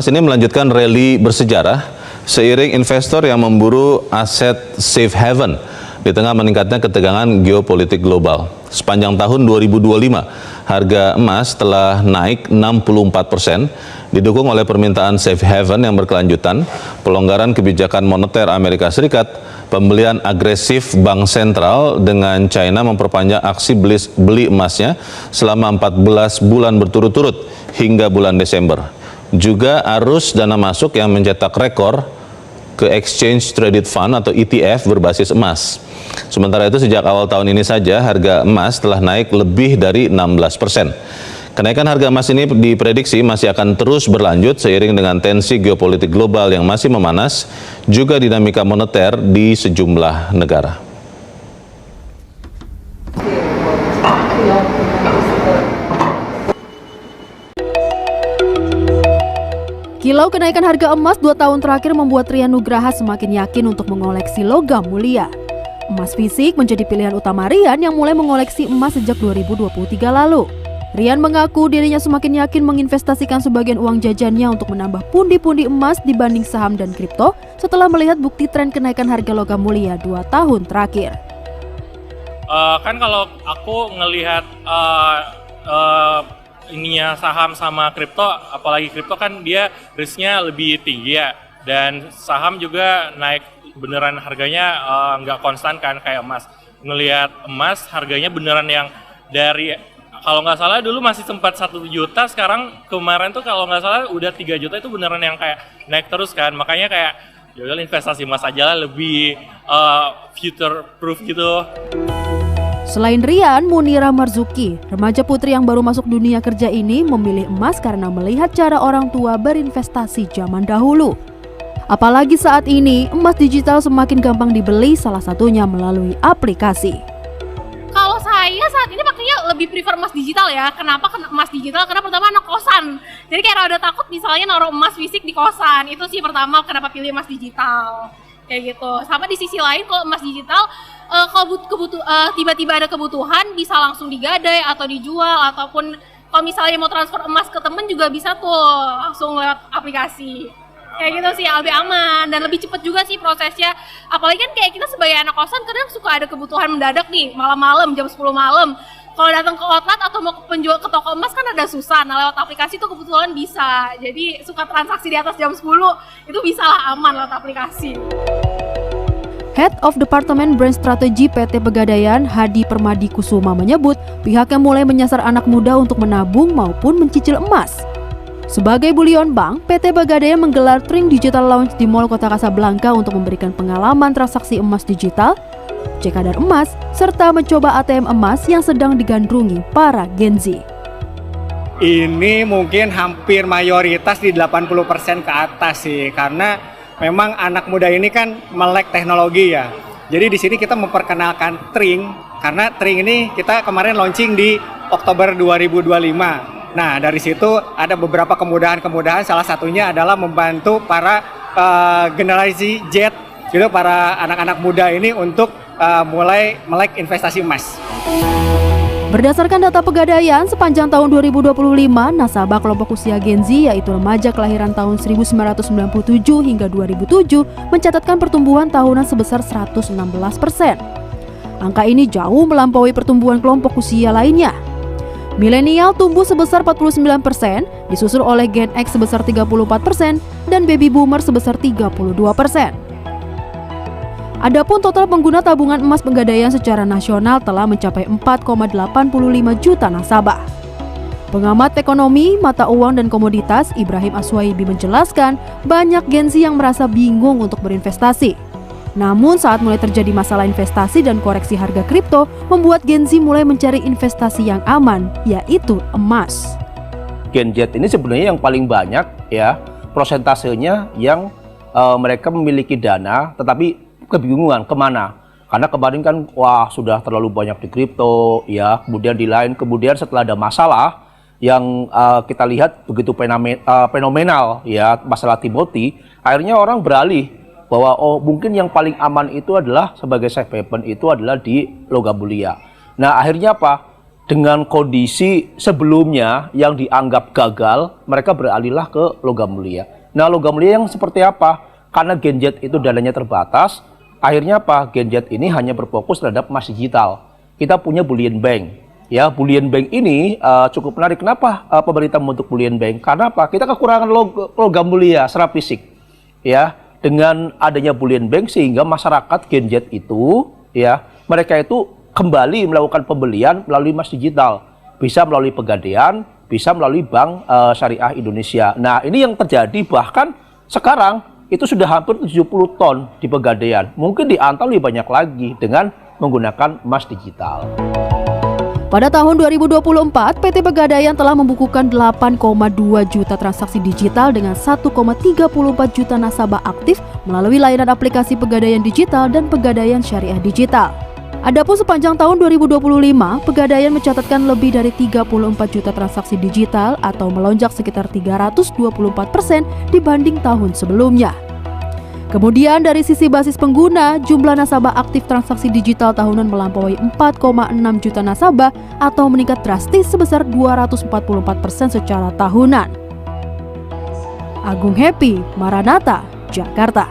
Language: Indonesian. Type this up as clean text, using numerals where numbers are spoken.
emas ini melanjutkan rally bersejarah seiring investor yang memburu aset safe haven di tengah meningkatnya ketegangan geopolitik global. Sepanjang tahun 2025, harga emas telah naik 64%, didukung oleh permintaan safe haven yang berkelanjutan, pelonggaran kebijakan moneter Amerika Serikat, pembelian agresif bank sentral dengan China memperpanjang aksi beli emasnya selama 14 bulan berturut-turut hingga bulan Desember. Juga arus dana masuk yang mencetak rekor ke Exchange Traded Fund atau ETF berbasis emas. Sementara itu sejak awal tahun ini saja harga emas telah naik lebih dari 16%. Kenaikan harga emas ini diprediksi masih akan terus berlanjut seiring dengan tensi geopolitik global yang masih memanas, juga dinamika moneter di sejumlah negara. Kilau kenaikan harga emas 2 tahun terakhir membuat Rian Nugraha semakin yakin untuk mengoleksi logam mulia. Emas fisik menjadi pilihan utama Rian yang mulai mengoleksi emas sejak 2023 lalu. Rian mengaku dirinya semakin yakin menginvestasikan sebagian uang jajannya untuk menambah pundi-pundi emas dibanding saham dan kripto setelah melihat bukti tren kenaikan harga logam mulia 2 tahun terakhir. Kan kalau aku ngelihat ininya saham sama kripto, apalagi kripto kan dia risknya lebih tinggi ya, dan saham juga naik beneran harganya nggak konstan kan kayak emas. Ngelihat emas harganya beneran yang dari kalau nggak salah dulu masih sempat 1 juta, sekarang kemarin tuh kalau nggak salah udah 3 juta, itu beneran yang kayak naik terus kan. Makanya kayak yaudah investasi emas aja lah, lebih future proof gitu. Selain Rian, Munira Marzuki, remaja putri yang baru masuk dunia kerja ini memilih emas karena melihat cara orang tua berinvestasi zaman dahulu. Apalagi saat ini, emas digital semakin gampang dibeli, salah satunya melalui aplikasi. Kalau saya saat ini makanya lebih prefer emas digital ya. Kenapa emas digital? Karena pertama anak kosan. Jadi kayak rada takut misalnya naruh emas fisik di kosan. Itu sih pertama kenapa pilih emas digital. Kayak gitu. Sama di sisi lain kalau emas digital, kalau tiba-tiba ada kebutuhan bisa langsung digadai atau dijual, ataupun kalau misalnya mau transfer emas ke temen juga bisa tuh langsung lewat aplikasi. Kayak gitu sih, lebih aman dan lebih cepat juga sih prosesnya. Apalagi kan kayak kita sebagai anak kosan kadang suka ada kebutuhan mendadak nih malam-malam jam 10 malam. Kalau datang ke outlet atau mau ke toko emas kan ada susah. Nah lewat aplikasi tuh kebetulan bisa. Jadi suka transaksi di atas jam 10 itu bisa lah aman lewat aplikasi. Head of Department Brand Strategy PT Pegadaian, Hadi Permadi Kusuma menyebut pihaknya mulai menyasar anak muda untuk menabung maupun mencicil emas. Sebagai bullion bank, PT Pegadaian menggelar Tring Digital Lounge di Mall Kota Kasablanka untuk memberikan pengalaman transaksi emas digital, cek kadar emas, serta mencoba ATM emas yang sedang digandrungi para Gen Z. Ini mungkin hampir mayoritas di 80% ke atas sih, karena memang anak muda ini kan melek teknologi ya. Jadi di sini kita memperkenalkan Tring, karena Tring ini kita kemarin launching di Oktober 2025. Nah dari situ ada beberapa kemudahan-kemudahan, salah satunya adalah membantu para generasi Z, gitu, para anak-anak muda ini untuk mulai melek investasi emas. Berdasarkan data Pegadaian, sepanjang tahun 2025, nasabah kelompok usia Gen Z yaitu remaja kelahiran tahun 1997 hingga 2007 mencatatkan pertumbuhan tahunan sebesar 116%. Angka ini jauh melampaui pertumbuhan kelompok usia lainnya. Milenial tumbuh sebesar 49%, disusul oleh Gen X sebesar 34% dan Baby Boomer sebesar 32%. Adapun total pengguna tabungan emas Pegadaian secara nasional telah mencapai 4,85 juta nasabah. Pengamat ekonomi, mata uang dan komoditas Ibrahim Aswaibi menjelaskan banyak Gen Z yang merasa bingung untuk berinvestasi. Namun saat mulai terjadi masalah investasi dan koreksi harga kripto, membuat Gen Z mulai mencari investasi yang aman, yaitu emas. Gen Z ini sebenarnya yang paling banyak ya prosentasenya yang mereka memiliki dana tetapi kebingungan kemana. Karena kemarin kan wah sudah terlalu banyak di kripto ya, kemudian setelah ada masalah yang kita lihat begitu fenomenal ya, masalah Timothy, akhirnya orang beralih bahwa mungkin yang paling aman itu adalah sebagai safe haven itu adalah di logam mulia. Nah akhirnya apa? dengan kondisi sebelumnya yang dianggap gagal, mereka beralihlah ke logam mulia. Nah, logam mulia yang seperti apa? Karena Gen Z itu dananya terbatas, akhirnya apa? Gen Z ini hanya berfokus terhadap emas digital. Kita punya bullion bank. Ya, bullion bank ini cukup menarik. Kenapa pemerintah membentuk bullion bank? Karena apa? Kita kekurangan logam mulia secara fisik. Ya, dengan adanya bullion bank sehingga masyarakat Gen Z itu, ya, mereka itu kembali melakukan pembelian melalui emas digital, bisa melalui Pegadaian, bisa melalui Bank Syariah Indonesia. Nah, ini yang terjadi, bahkan sekarang itu sudah hampir 70 ton di Pegadaian. Mungkin di Antam lebih banyak lagi dengan menggunakan emas digital. Pada tahun 2024, PT Pegadaian telah membukukan 8,2 juta transaksi digital dengan 1,34 juta nasabah aktif melalui layanan aplikasi Pegadaian Digital dan Pegadaian Syariah Digital. Adapun sepanjang tahun 2025, Pegadaian mencatatkan lebih dari 34 juta transaksi digital atau melonjak sekitar 324% dibanding tahun sebelumnya. Kemudian dari sisi basis pengguna, jumlah nasabah aktif transaksi digital tahunan melampaui 4,6 juta nasabah atau meningkat drastis sebesar 244% secara tahunan. Agung Happy, Maranatha, Jakarta.